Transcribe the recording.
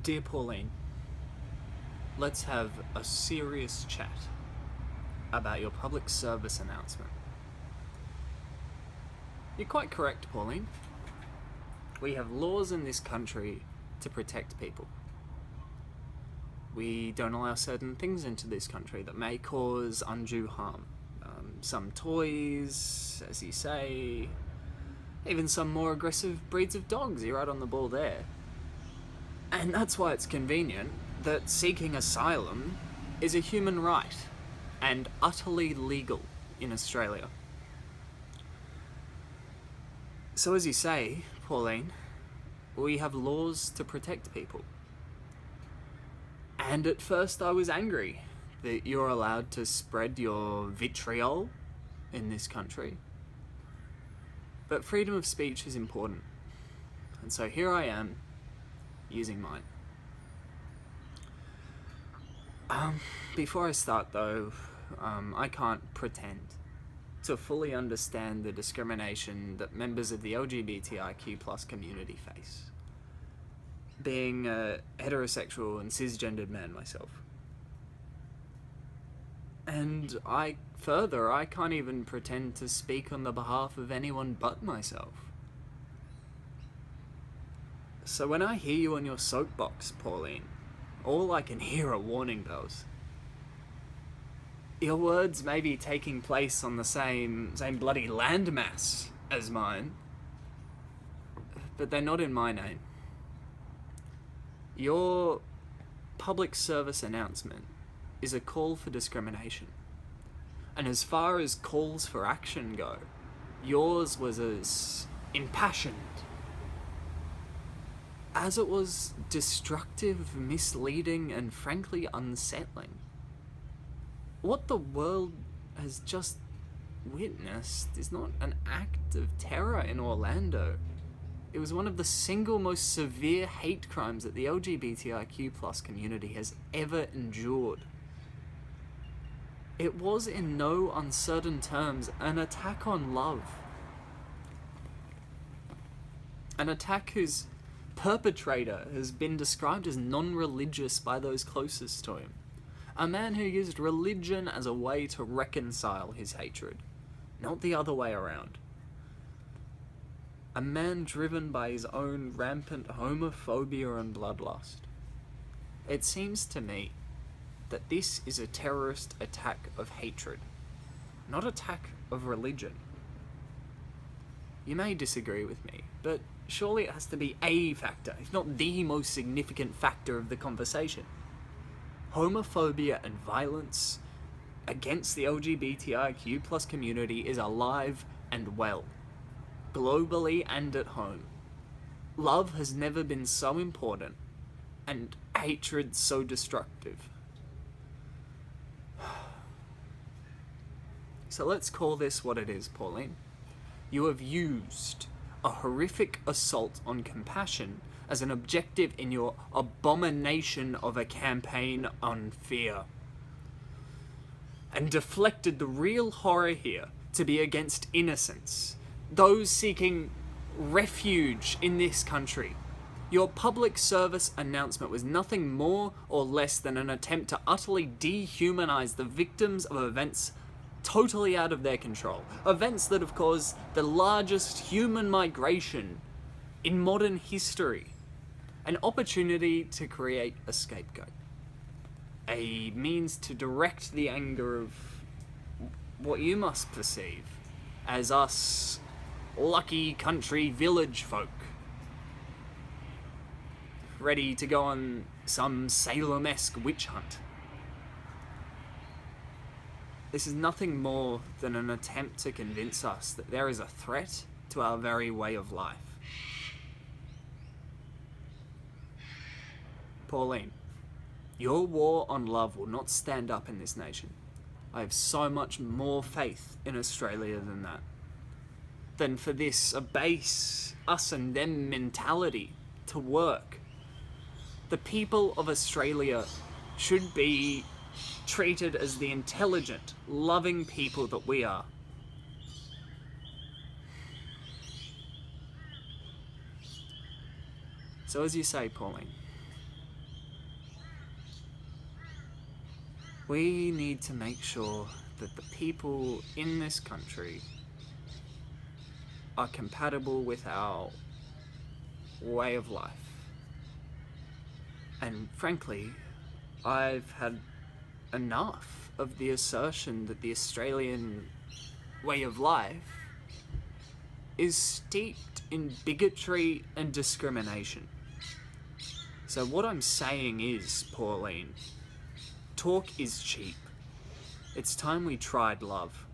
Dear Pauline, let's have a serious chat about your public service announcement. You're quite correct, Pauline. We have laws in this country to protect people. We don't allow certain things into this country that may cause undue harm. Some toys, as you say, even some more aggressive breeds of dogs. You're right on the ball there. And that's why it's convenient that seeking asylum is a human right and utterly legal in Australia. So as you say, Pauline, we have laws to protect people. And at first I was angry that you're allowed to spread your vitriol in this country. But freedom of speech is important. And so here I am, using mine. Before I start though, I can't pretend to fully understand the discrimination that members of the LGBTIQ+ community face. Being a heterosexual and cisgendered man myself. And I can't even pretend to speak on the behalf of anyone but myself. So when I hear you on your soapbox, Pauline, all I can hear are warning bells. Your words may be taking place on the same bloody landmass as mine, but they're not in my name. Your public service announcement is a call for discrimination. And as far as calls for action go, yours was as impassioned as it was destructive, misleading, and frankly unsettling. What the world has just witnessed is not an act of terror in Orlando. It was one of the single most severe hate crimes that the LGBTIQ+ community has ever endured. It was in no uncertain terms an attack on love. An attack whose perpetrator has been described as non-religious by those closest to him. A man who used religion as a way to reconcile his hatred, not the other way around. A man driven by his own rampant homophobia and bloodlust. It seems to me that this is a terrorist attack of hatred, not attack of religion. You may disagree with me, but surely it has to be a factor, if not the most significant factor of the conversation. Homophobia and violence against the LGBTIQ+ community is alive and well, globally and at home. Love has never been so important, and hatred so destructive. So let's call this what it is, Pauline. You have used a horrific assault on compassion as an objective in your abomination of a campaign on fear. And deflected the real horror here to be against innocence, those seeking refuge in this country. Your public service announcement was nothing more or less than an attempt to utterly dehumanize the victims of events totally out of their control. Events that have caused the largest human migration in modern history. An opportunity to create a scapegoat. A means to direct the anger of what you must perceive as us lucky country village folk. Ready to go on some Salem-esque witch hunt. This is nothing more than an attempt to convince us that there is a threat to our very way of life. Pauline, your war on love will not stand up in this nation. I have so much more faith in Australia than that. Than for this base us and them mentality to work. The people of Australia should be treated as the intelligent, loving people that we are. So as you say, Pauline, We need to make sure that the people in this country are compatible with our way of life. And frankly, I've had enough of the assertion that the Australian way of life is steeped in bigotry and discrimination. So what I'm saying is, Pauline, talk is cheap. It's time we tried love.